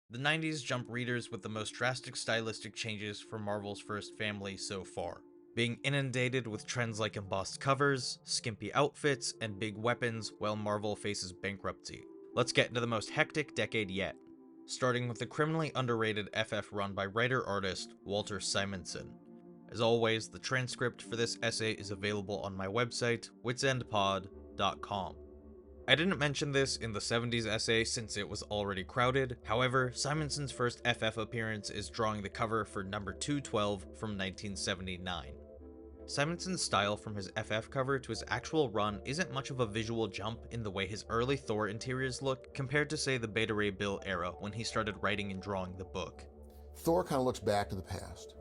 The 90s jumped readers with the most drastic stylistic changes for Marvel's first family so far, being inundated with trends like embossed covers, skimpy outfits, and big weapons while Marvel faces bankruptcy. Let's get into the most hectic decade yet, starting with the criminally underrated FF run by writer-artist Walter Simonson. As always, the transcript for this essay is available on my website, witsendpod.com. I didn't mention this in the 70s essay since it was already crowded, however, Simonson's first FF appearance is drawing the cover for number 212 from 1979. Simonson's style from his FF cover to his actual run isn't much of a visual jump in the way his early Thor interiors look compared to say the Beta Ray Bill era when he started writing and drawing the book. Thor kind of looks back to the past.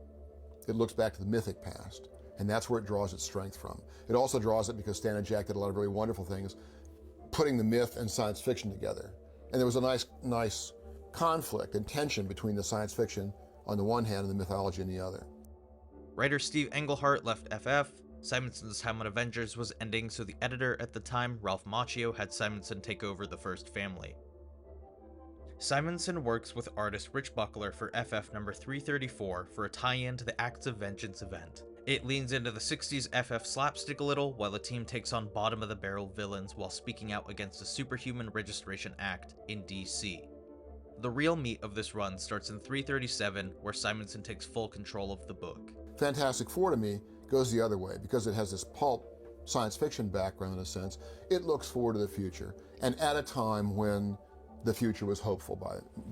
It looks back to the mythic past, and that's where it draws its strength from. It also draws it because Stan and Jack did a lot of really wonderful things, putting the myth and science fiction together. And there was a nice conflict and tension between the science fiction on the one hand and the mythology on the other. Writer Steve Englehart left FF, Simonson's time on Avengers was ending, so the editor at the time, Ralph Macchio, had Simonson take over the first family. Simonson works with artist Rich Buckler for FF number 334 for a tie-in to the Acts of Vengeance event. It leans into the 60s FF slapstick a little, while the team takes on bottom-of-the-barrel villains while speaking out against the Superhuman Registration Act in DC. The real meat of this run starts in 337, where Simonson takes full control of the book. Fantastic Four, to me, goes the other way, because it has this pulp science fiction background in a sense. It looks forward to the future, and at a time when the future was hopeful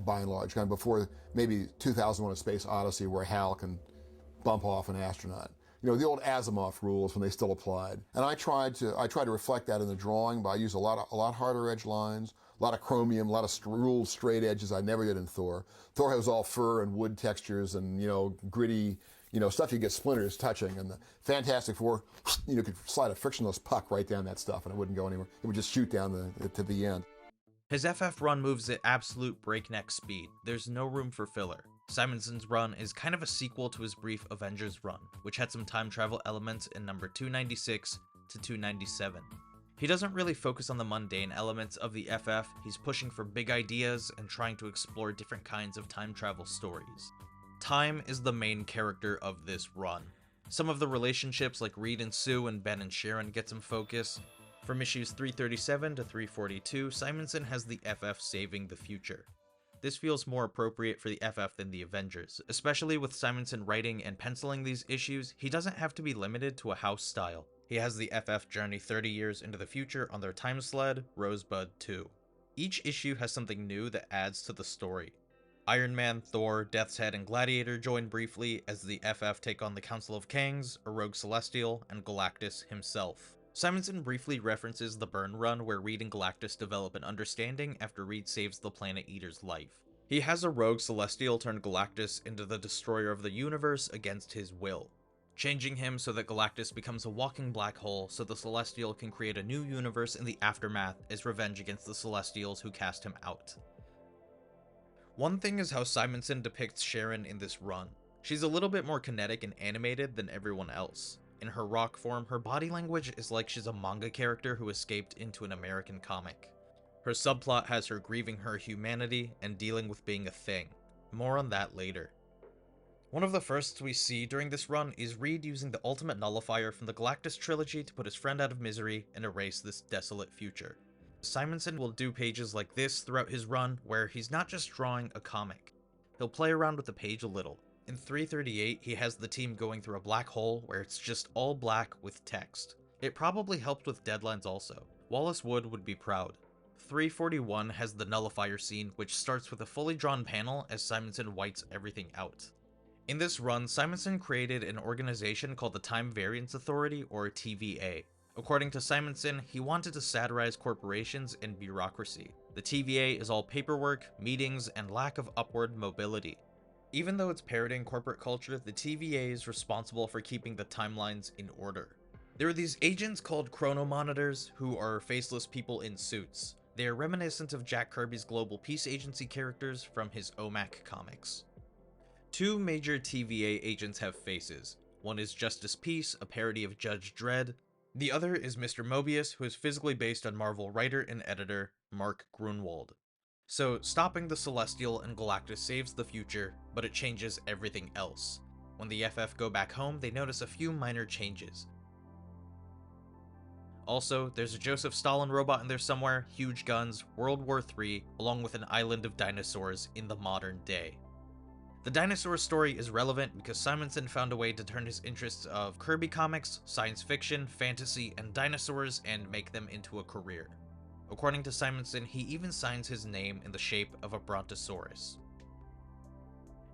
by and large, kind of before maybe 2001: A Space Odyssey, where Hal can bump off an astronaut. You know, the old Asimov rules when they still applied. And I tried to reflect that in the drawing by using a lot harder edge lines, a lot of chromium, a lot of ruled straight edges I never did in Thor. Thor has all fur and wood textures and, gritty, stuff you get splinters touching. And the Fantastic Four, could slide a frictionless puck right down that stuff and it wouldn't go anywhere. It would just shoot down to the end. His FF run moves at absolute breakneck speed. There's no room for filler. Simonson's run is kind of a sequel to his brief Avengers run, which had some time travel elements in number 296 to 297. He doesn't really focus on the mundane elements of the FF, he's pushing for big ideas and trying to explore different kinds of time travel stories. Time is the main character of this run. Some of the relationships like Reed and Sue and Ben and Sharon get some focus. From issues 337 to 342, Simonson has the FF saving the future. This feels more appropriate for the FF than the Avengers. Especially with Simonson writing and penciling these issues, he doesn't have to be limited to a house style. He has the FF journey 30 years into the future on their Time Sled, Rosebud 2. Each issue has something new that adds to the story. Iron Man, Thor, Death's Head, and Gladiator join briefly as the FF take on the Council of KANGS, a rogue Celestial, and Galactus himself. Simonson briefly references the Burn run where Reed and Galactus develop an understanding after Reed saves the Planet Eater's life. He has a rogue Celestial turn Galactus into the destroyer of the universe against his will, changing him so that Galactus becomes a walking black hole so the Celestial can create a new universe in the aftermath as revenge against the Celestials who cast him out. One thing is how Simonson depicts Sharon in this run. She's a little bit more kinetic and animated than everyone else. In her rock form, her body language is like she's a manga character who escaped into an American comic. Her subplot has her grieving her humanity and dealing with being a thing. More on that later. One of the firsts we see during this run is Reed using the ultimate nullifier from the Galactus trilogy to put his friend out of misery and erase this desolate future. Simonson will do pages like this throughout his run where he's not just drawing a comic. He'll play around with the page a little. In 338, he has the team going through a black hole where it's just all black with text. It probably helped with deadlines also. Wallace Wood would be proud. 341 has the nullifier scene, which starts with a fully drawn panel as Simonson whites everything out. In this run, Simonson created an organization called the Time Variance Authority, or TVA. According to Simonson, he wanted to satirize corporations and bureaucracy. The TVA is all paperwork, meetings, and lack of upward mobility. Even though it's parodying corporate culture, the TVA is responsible for keeping the timelines in order. There are these agents called chronomonitors who are faceless people in suits. They are reminiscent of Jack Kirby's Global Peace Agency characters from his OMAC comics. Two major TVA agents have faces. One is Justice Peace, a parody of Judge Dredd. The other is Mr. Mobius, who is physically based on Marvel writer and editor Mark Grunwald. So, stopping the Celestial and Galactus saves the future, but it changes everything else. When the FF go back home, they notice a few minor changes. Also, there's a Joseph Stalin robot in there somewhere, huge guns, World War III, along with an island of dinosaurs in the modern day. The dinosaur story is relevant because Simonson found a way to turn his interests of Kirby comics, science fiction, fantasy, and dinosaurs and make them into a career. According to Simonson, he even signs his name in the shape of a brontosaurus.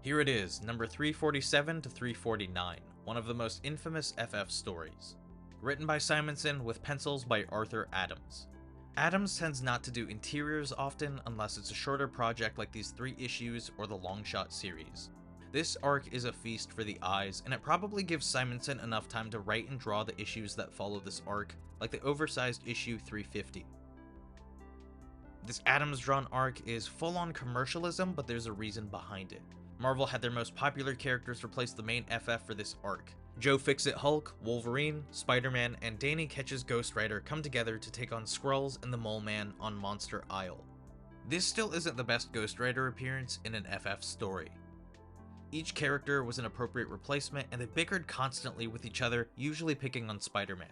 Here it is, number 347 to 349, one of the most infamous FF stories. Written by Simonson with pencils by Arthur Adams. Adams tends not to do interiors often unless it's a shorter project like these 3 issues or the Longshot series. This arc is a feast for the eyes, and it probably gives Simonson enough time to write and draw the issues that follow this arc, like the oversized issue 350. This Adams drawn arc is full on commercialism, but there's a reason behind it. Marvel had their most popular characters replace the main FF for this arc. Joe Fixit Hulk, Wolverine, Spider-Man, and Danny Ketch's Ghost Rider come together to take on Skrulls and the Mole Man on Monster Isle. This still isn't the best Ghost Rider appearance in an FF story. Each character was an appropriate replacement, and they bickered constantly with each other, usually picking on Spider-Man.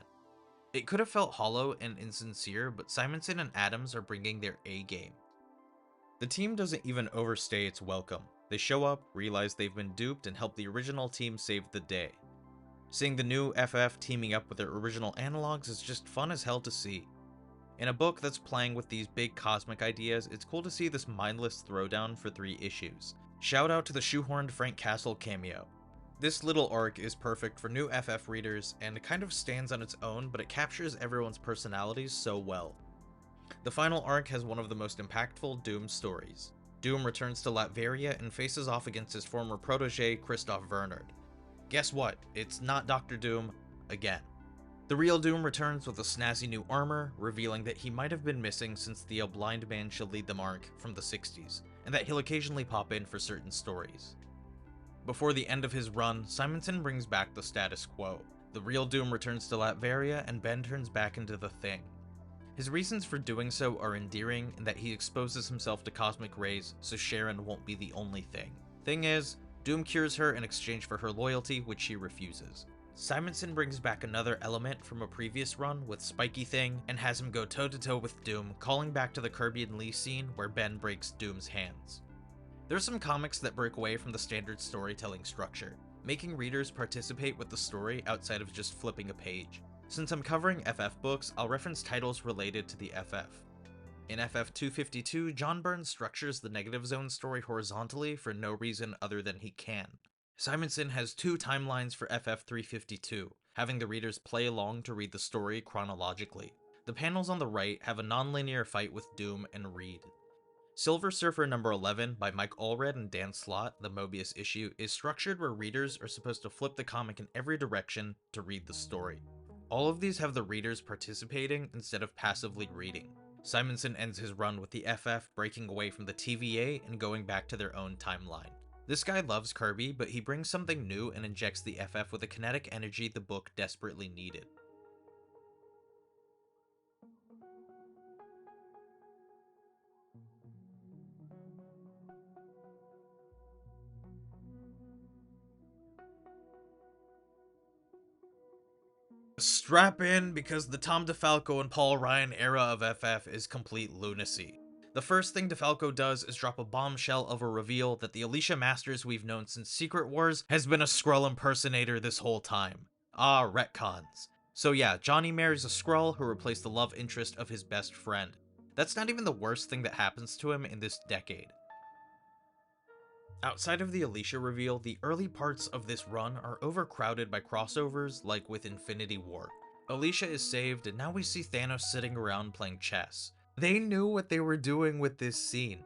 It could have felt hollow and insincere, but Simonson and Adams are bringing their A game. The team doesn't even overstay its welcome. They show up, realize they've been duped, and help the original team save the day. Seeing the new FF teaming up with their original analogs is just fun as hell to see. In a book that's playing with these big cosmic ideas, it's cool to see this mindless throwdown for 3 issues. Shout out to the shoehorned Frank Castle cameo. This little arc is perfect for new FF readers and it kind of stands on its own, but it captures everyone's personalities so well. The final arc has one of the most impactful Doom stories. Doom returns to Latveria and faces off against his former protege, Christoph Bernard. Guess what? It's not Dr. Doom again. The real Doom returns with a snazzy new armor, revealing that he might have been missing since the A Blind Man Shall Lead Them arc from the 60s, and that he'll occasionally pop in for certain stories. Before the end of his run, Simonson brings back the status quo. The real Doom returns to Latveria, and Ben turns back into the Thing. His reasons for doing so are endearing in that he exposes himself to cosmic rays so Sharon won't be the only Thing. Thing is, Doom cures her in exchange for her loyalty, which she refuses. Simonson brings back another element from a previous run with Spiky Thing and has him go toe-to-toe with Doom, calling back to the Kirby and Lee scene where Ben breaks Doom's hands. There's some comics that break away from the standard storytelling structure, making readers participate with the story outside of just flipping a page. Since I'm covering FF books, I'll reference titles related to the FF. In FF 252, John Byrne structures the Negative Zone story horizontally for no reason other than he can. Simonson has 2 timelines for FF 352, having the readers play along to read the story chronologically. The panels on the right have a non-linear fight with Doom and Reed. Silver Surfer number 11 by Mike Allred and Dan Slott, the Mobius issue, is structured where readers are supposed to flip the comic in every direction to read the story. All of these have the readers participating instead of passively reading. Simonson ends his run with the FF breaking away from the TVA and going back to their own timeline. This guy loves Kirby, but he brings something new and injects the FF with the kinetic energy the book desperately needed. Strap in, because the Tom DeFalco and Paul Ryan era of FF is complete lunacy. The first thing DeFalco does is drop a bombshell of a reveal that the Alicia Masters we've known since Secret Wars has been a Skrull impersonator this whole time. Ah, retcons. So yeah, Johnny marries a Skrull who replaced the love interest of his best friend. That's not even the worst thing that happens to him in this decade. Outside of the Alicia reveal, the early parts of this run are overcrowded by crossovers like with Infinity War. Alicia is saved, and now we see Thanos sitting around playing chess. They knew what they were doing with this scene.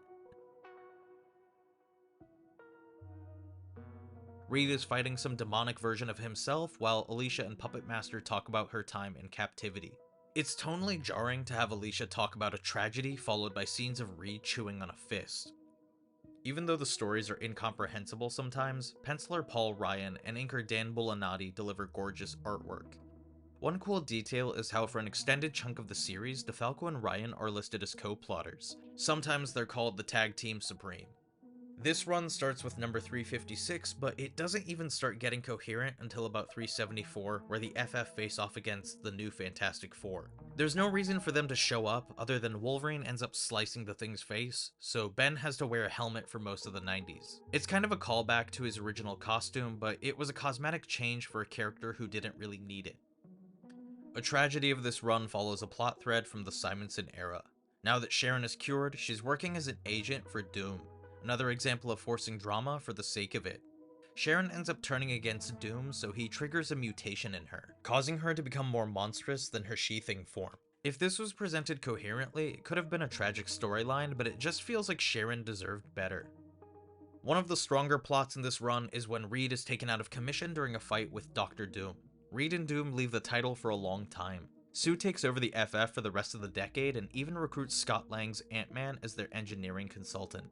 Reed is fighting some demonic version of himself, while Alicia and Puppet Master talk about her time in captivity. It's tonally jarring to have Alicia talk about a tragedy followed by scenes of Reed chewing on a fist. Even though the stories are incomprehensible sometimes, penciler Paul Ryan and inker Dan Bulanadi deliver gorgeous artwork. One cool detail is how for an extended chunk of the series, DeFalco and Ryan are listed as co-plotters. Sometimes they're called the Tag Team Supreme. This run starts with number 356, but it doesn't even start getting coherent until about 374, where the FF face off against the new Fantastic Four. There's no reason for them to show up other than Wolverine ends up slicing the Thing's face, so Ben has to wear a helmet for most of the 90s. It's kind of a callback to his original costume, but it was a cosmetic change for a character who didn't really need it. A tragedy of this run follows a plot thread from the Simonson era. Now that Sharon is cured, she's working as an agent for Doom. Another example of forcing drama for the sake of it. Sharon ends up turning against Doom, so he triggers a mutation in her, causing her to become more monstrous than her she-thing form. If this was presented coherently, it could have been a tragic storyline, but it just feels like Sharon deserved better. One of the stronger plots in this run is when Reed is taken out of commission during a fight with Dr. Doom. Reed and Doom leave the title for a long time. Sue takes over the FF for the rest of the decade and even recruits Scott Lang's Ant-Man as their engineering consultant.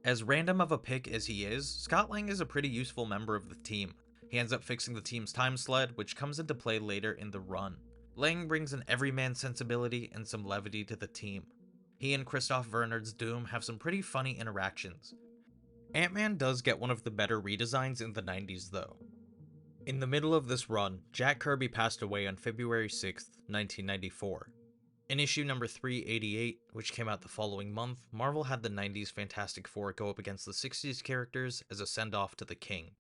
As random of a pick as he is, Scott Lang is a pretty useful member of the team. He ends up fixing the team's Time Sled, which comes into play later in the run. Lang brings an everyman sensibility and some levity to the team. He and Christoph Bernard's Doom have some pretty funny interactions. Ant-Man does get one of the better redesigns in the 90s though. In the middle of this run, Jack Kirby passed away on February 6th, 1994. In issue number 388, which came out the following month, Marvel had the 90s Fantastic Four go up against the 60s characters as a send-off to the King.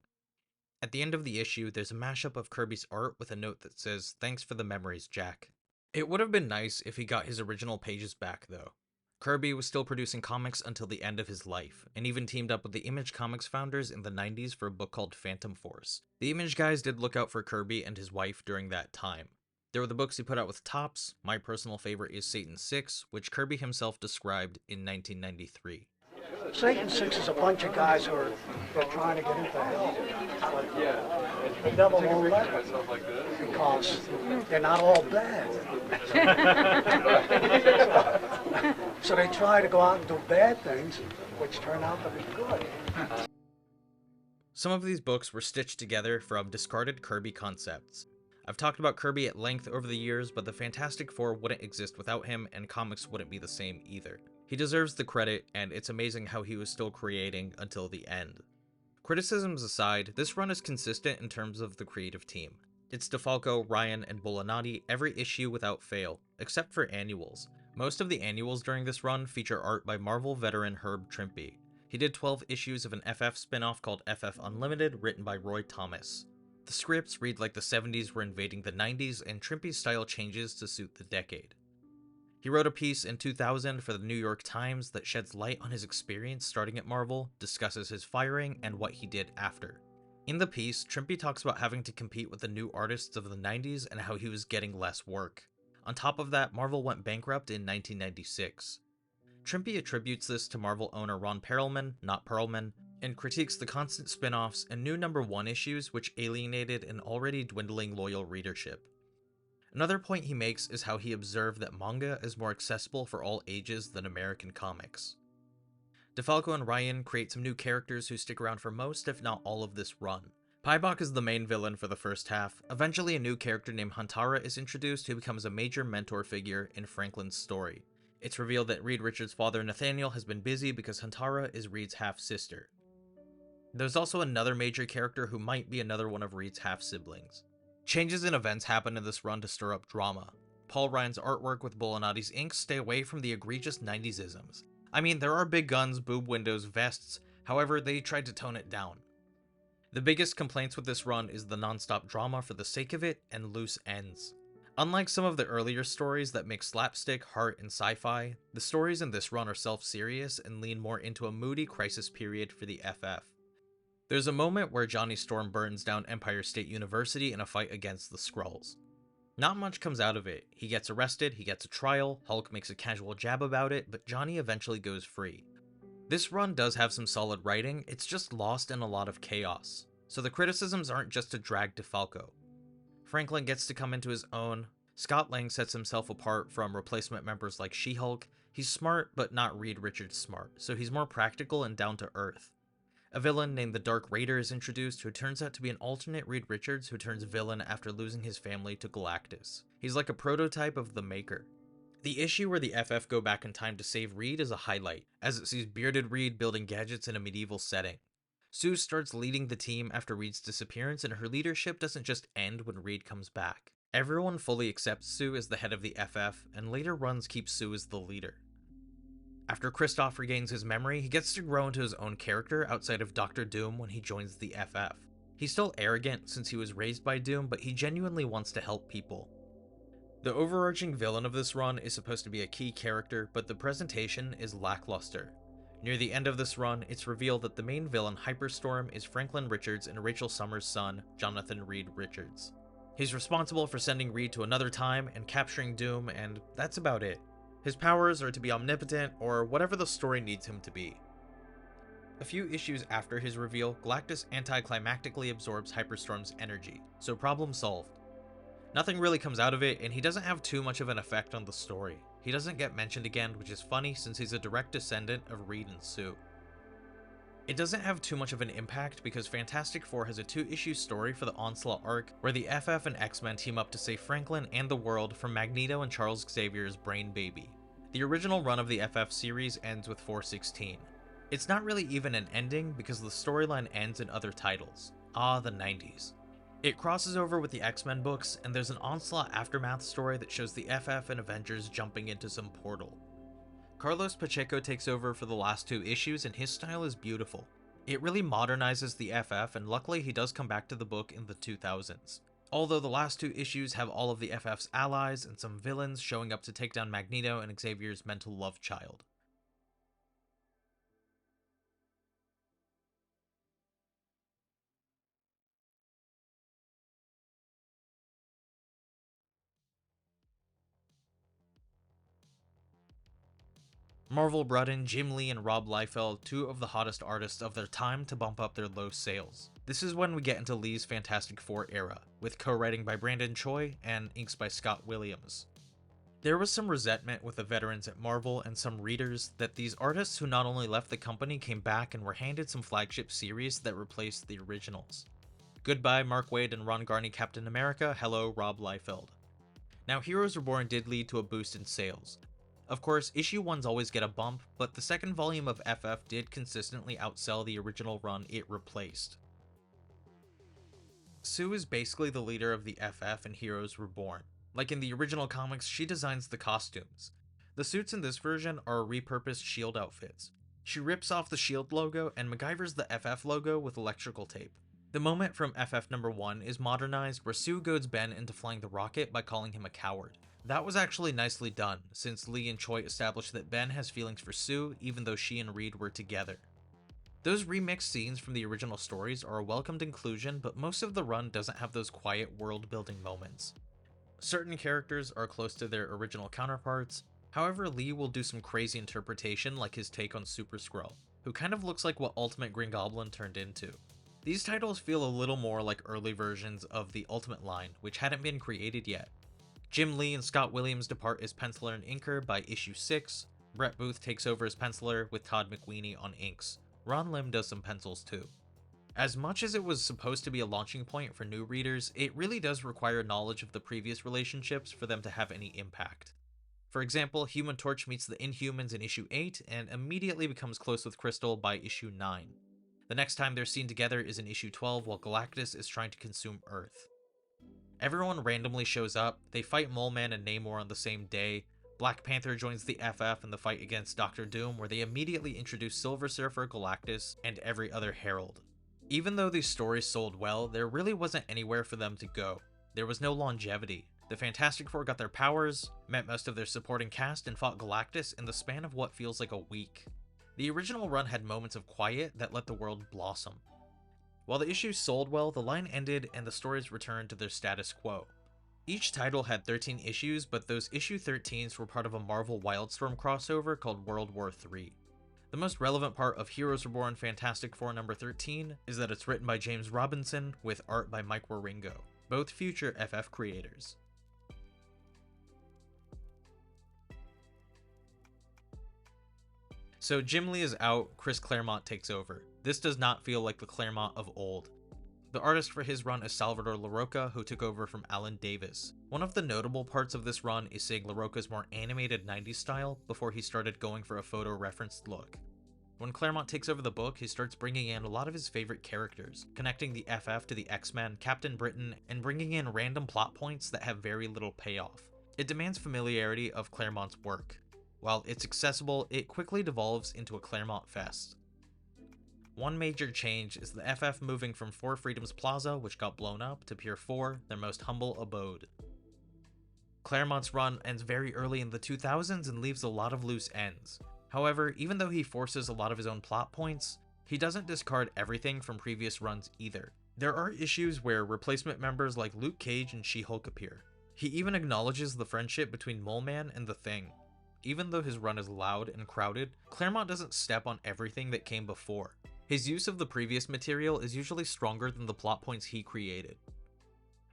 At the end of the issue, there's a mashup of Kirby's art with a note that says, "Thanks for the memories, Jack." It would have been nice if he got his original pages back though. Kirby was still producing comics until the end of his life, and even teamed up with the Image Comics founders in the 90s for a book called Phantom Force. The Image guys did look out for Kirby and his wife during that time. There were the books he put out with Topps. My personal favorite is Satan 6, which Kirby himself described in 1993. Satan 6 is a bunch of guys who are trying to get into hell. But the devil won't let them because they're not all bad. So they try to go out and do bad things, which turn out to be good. Some of these books were stitched together from discarded Kirby concepts. I've talked about Kirby at length over the years, but the Fantastic Four wouldn't exist without him, and comics wouldn't be the same either. He deserves the credit, and it's amazing how he was still creating until the end. Criticisms aside, this run is consistent in terms of the creative team. It's DeFalco, Ryan, and Bulanadi every issue without fail, except for annuals. Most of the annuals during this run feature art by Marvel veteran Herb Trimpe. He did 12 issues of an FF spin-off called FF Unlimited, written by Roy Thomas. The scripts read like the 70s were invading the 90s, and Trimpe's style changes to suit the decade. He wrote a piece in 2000 for the New York Times that sheds light on his experience starting at Marvel, discusses his firing, and what he did after. In the piece, Trimpe talks about having to compete with the new artists of the 90s and how he was getting less work. On top of that, Marvel went bankrupt in 1996. Trimpe attributes this to Marvel owner Ron Perlman, not Perlman, and critiques the constant spin-offs and new number 1 issues which alienated an already dwindling loyal readership. Another point he makes is how he observed that manga is more accessible for all ages than American comics. DeFalco and Ryan create some new characters who stick around for most, if not all, of this run. Paibok is the main villain for the first half. Eventually a new character named Hantara is introduced who becomes a major mentor figure in Franklin's story. It's revealed that Reed Richards' father Nathaniel has been busy because Hantara is Reed's half-sister. There's also another major character who might be another one of Reed's half-siblings. Changes in events happen in this run to stir up drama. Paul Ryan's artwork with Bulanadi's inks stay away from the egregious 90s-isms. I mean, there are big guns, boob windows, vests, however, they tried to tone it down. The biggest complaints with this run is the non-stop drama for the sake of it and loose ends. Unlike some of the earlier stories that mix slapstick, heart, and sci-fi, the stories in this run are self-serious and lean more into a moody crisis period for the FF. There's a moment where Johnny Storm burns down Empire State University in a fight against the Skrulls. Not much comes out of it. He gets arrested, he gets a trial, Hulk makes a casual jab about it, but Johnny eventually goes free. This run does have some solid writing, it's just lost in a lot of chaos. So the criticisms aren't just to drag DeFalco. Franklin gets to come into his own. Scott Lang sets himself apart from replacement members like She-Hulk. He's smart, but not Reed Richards smart, so he's more practical and down to earth. A villain named the Dark Raider is introduced, who turns out to be an alternate Reed Richards who turns villain after losing his family to Galactus. He's like a prototype of the Maker. The issue where the FF go back in time to save Reed is a highlight, as it sees bearded Reed building gadgets in a medieval setting. Sue starts leading the team after Reed's disappearance, and her leadership doesn't just end when Reed comes back. Everyone fully accepts Sue as the head of the FF, and later runs keep Sue as the leader. After Kristoff regains his memory, he gets to grow into his own character outside of Dr. Doom when he joins the FF. He's still arrogant since he was raised by Doom, but he genuinely wants to help people. The overarching villain of this run is supposed to be a key character, but the presentation is lackluster. Near the end of this run, it's revealed that the main villain, Hyperstorm, is Franklin Richards and Rachel Summers' son, Jonathan Reed Richards. He's responsible for sending Reed to another time and capturing Doom, and that's about it. His powers are to be omnipotent, or whatever the story needs him to be. A few issues after his reveal, Galactus anticlimactically absorbs Hyperstorm's energy, so problem solved. Nothing really comes out of it, and he doesn't have too much of an effect on the story. He doesn't get mentioned again, which is funny since he's a direct descendant of Reed and Sue. It doesn't have too much of an impact because Fantastic Four has a 2-issue story for the Onslaught arc where the FF and X-Men team up to save Franklin and the world from Magneto and Charles Xavier's brain baby. The original run of the FF series ends with 416. It's not really even an ending because the storyline ends in other titles. Ah, the 90s. It crosses over with the X-Men books, and there's an Onslaught aftermath story that shows the FF and Avengers jumping into some portal. Carlos Pacheco takes over for the last 2 issues, and his style is beautiful. It really modernizes the FF, and luckily he does come back to the book in the 2000s. Although the last 2 issues have all of the FF's allies and some villains showing up to take down Magneto and Xavier's mental love child. Marvel brought in Jim Lee and Rob Liefeld, 2 of the hottest artists of their time, to bump up their low sales. This is when we get into Lee's Fantastic Four era, with co-writing by Brandon Choi and inks by Scott Williams. There was some resentment with the veterans at Marvel and some readers that these artists who not only left the company came back and were handed some flagship series that replaced the originals. Goodbye Mark Waid and Ron Garney Captain America, hello Rob Liefeld. Now Heroes Reborn did lead to a boost in sales. Of course, issue 1s always get a bump, but the second volume of FF did consistently outsell the original run it replaced. Sue is basically the leader of the FF in Heroes Reborn. Like in the original comics, she designs the costumes. The suits in this version are repurposed S.H.I.E.L.D. outfits. She rips off the S.H.I.E.L.D. logo and MacGyvers the FF logo with electrical tape. The moment from FF number 1 is modernized where Sue goads Ben into flying the rocket by calling him a coward. That was actually nicely done, since Lee and Choi established that Ben has feelings for Sue even though she and Reed were together. Those remixed scenes from the original stories are a welcomed inclusion, but most of the run doesn't have those quiet world-building moments. Certain characters are close to their original counterparts, however Lee will do some crazy interpretation like his take on Super Skrull, who kind of looks like what Ultimate Green Goblin turned into. These titles feel a little more like early versions of the Ultimate line, which hadn't been created yet. Jim Lee and Scott Williams depart as penciler and inker by issue 6, Brett Booth takes over as penciler with Todd McWeeny on inks. Ron Lim does some pencils too. As much as it was supposed to be a launching point for new readers, it really does require knowledge of the previous relationships for them to have any impact. For example, Human Torch meets the Inhumans in issue 8 and immediately becomes close with Crystal by issue 9. The next time they're seen together is in issue 12 while Galactus is trying to consume Earth. Everyone randomly shows up, they fight Mole Man and Namor on the same day, Black Panther joins the FF in the fight against Dr. Doom where they immediately introduce Silver Surfer, Galactus, and every other Herald. Even though these stories sold well, there really wasn't anywhere for them to go. There was no longevity. The Fantastic Four got their powers, met most of their supporting cast, and fought Galactus in the span of what feels like a week. The original run had moments of quiet that let the world blossom. While the issues sold well, the line ended and the stories returned to their status quo. Each title had 13 issues, but those issue 13s were part of a Marvel Wildstorm crossover called World War III. The most relevant part of Heroes Reborn Fantastic Four number 13 is that it's written by James Robinson with art by Mike Waringo, both future FF creators. So Jim Lee is out, Chris Claremont takes over. This does not feel like the Claremont of old. The artist for his run is Salvador Larroca, who took over from Alan Davis. One of the notable parts of this run is seeing Larroca's more animated 90s style before he started going for a photo-referenced look. When Claremont takes over the book, he starts bringing in a lot of his favorite characters, connecting the FF to the X-Men, Captain Britain, and bringing in random plot points that have very little payoff. It demands familiarity of Claremont's work. While it's accessible, it quickly devolves into a Claremont fest. One major change is the FF moving from 4 Freedoms Plaza, which got blown up, to Pier 4, their most humble abode. Claremont's run ends very early in the 2000s and leaves a lot of loose ends. However, even though he forces a lot of his own plot points, he doesn't discard everything from previous runs either. There are issues where replacement members like Luke Cage and She-Hulk appear. He even acknowledges the friendship between Mole Man and the Thing. Even though his run is loud and crowded, Claremont doesn't step on everything that came before. His use of the previous material is usually stronger than the plot points he created.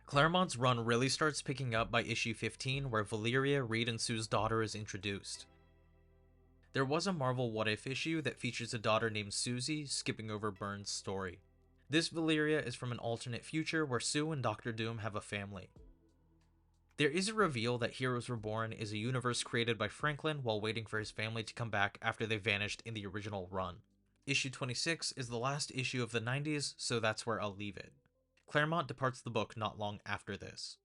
Claremont's run really starts picking up by issue 15, where Valeria, Reed and Sue's daughter, is introduced. There was a Marvel What If issue that features a daughter named Susie, skipping over Byrne's story. This Valeria is from an alternate future where Sue and Doctor Doom have a family. There is a reveal that Heroes Reborn is a universe created by Franklin while waiting for his family to come back after they vanished in the original run. Issue 26 is the last issue of the 90s, so that's where I'll leave it. Claremont departs the book not long after this.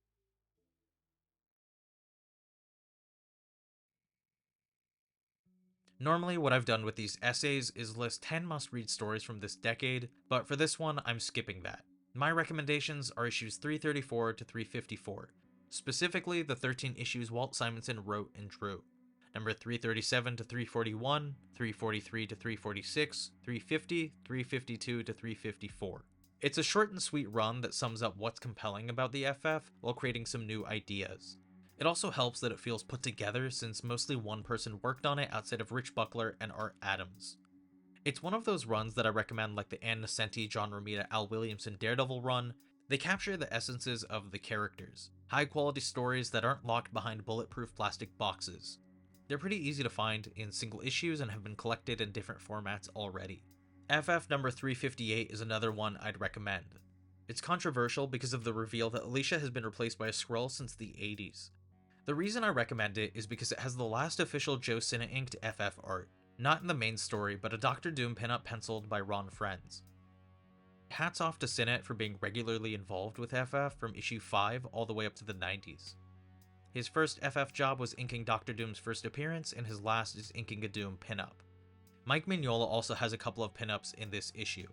Normally what I've done with these essays is list 10 must-read stories from this decade, but for this one I'm skipping that. My recommendations are issues 334 to 354, specifically the 13 issues Walt Simonson wrote and drew. Number 337 to 341, 343 to 346, 350, 352 to 354. It's a short and sweet run that sums up what's compelling about the FF while creating some new ideas. It also helps that it feels put together since mostly one person worked on it outside of Rich Buckler and Art Adams. It's one of those runs that I recommend, like the Ann Nocenti, John Romita, Al Williamson Daredevil run. They capture the essences of the characters, high quality stories that aren't locked behind bulletproof plastic boxes. They're pretty easy to find in single issues and have been collected in different formats already. FF number 358 is another one I'd recommend. It's controversial because of the reveal that Alicia has been replaced by a Skrull since the 80s. The reason I recommend it is because it has the last official Joe Sinnott inked FF art, not in the main story, but a Doctor Doom pinup penciled by Ron Frenz. Hats off to Sinnott for being regularly involved with FF from issue 5 all the way up to the 90s. His first FF job was inking Doctor Doom's first appearance, and his last is inking a Doom pinup. Mike Mignola also has a couple of pinups in this issue.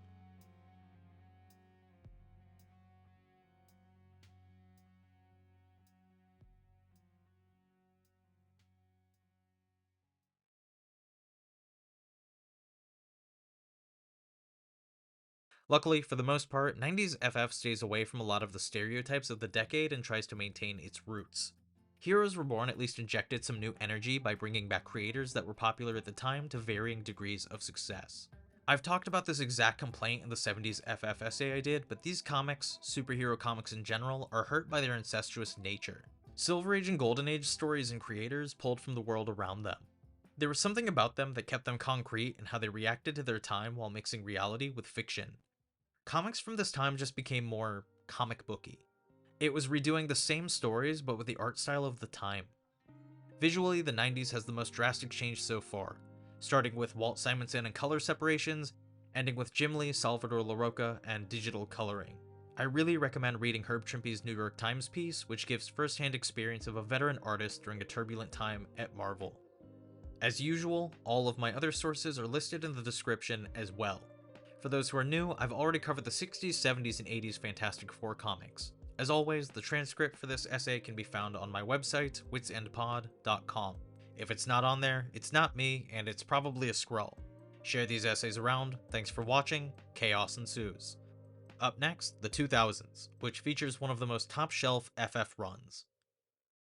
Luckily, for the most part, 90s FF stays away from a lot of the stereotypes of the decade and tries to maintain its roots. Heroes Reborn at least injected some new energy by bringing back creators that were popular at the time to varying degrees of success. I've talked about this exact complaint in the 70s FF essay I did, but these comics, superhero comics in general, are hurt by their incestuous nature. Silver Age and Golden Age stories and creators pulled from the world around them. There was something about them that kept them concrete in how they reacted to their time while mixing reality with fiction. Comics from this time just became more comic booky. It was redoing the same stories but with the art style of the time. Visually, the 90s has the most drastic change so far, starting with Walt Simonson and color separations, ending with Jim Lee, Salvador Larroca, and digital coloring. I really recommend reading Herb Trimpe's New York Times piece, which gives first-hand experience of a veteran artist during a turbulent time at Marvel. As usual, all of my other sources are listed in the description as well. For those who are new, I've already covered the 60s, 70s, and 80s Fantastic Four comics. As always, the transcript for this essay can be found on my website, witsendpod.com. If it's not on there, it's not me, and it's probably a Skrull. Share these essays around. Thanks for watching. Chaos ensues. Up next, the 2000s, which features one of the most top-shelf FF runs.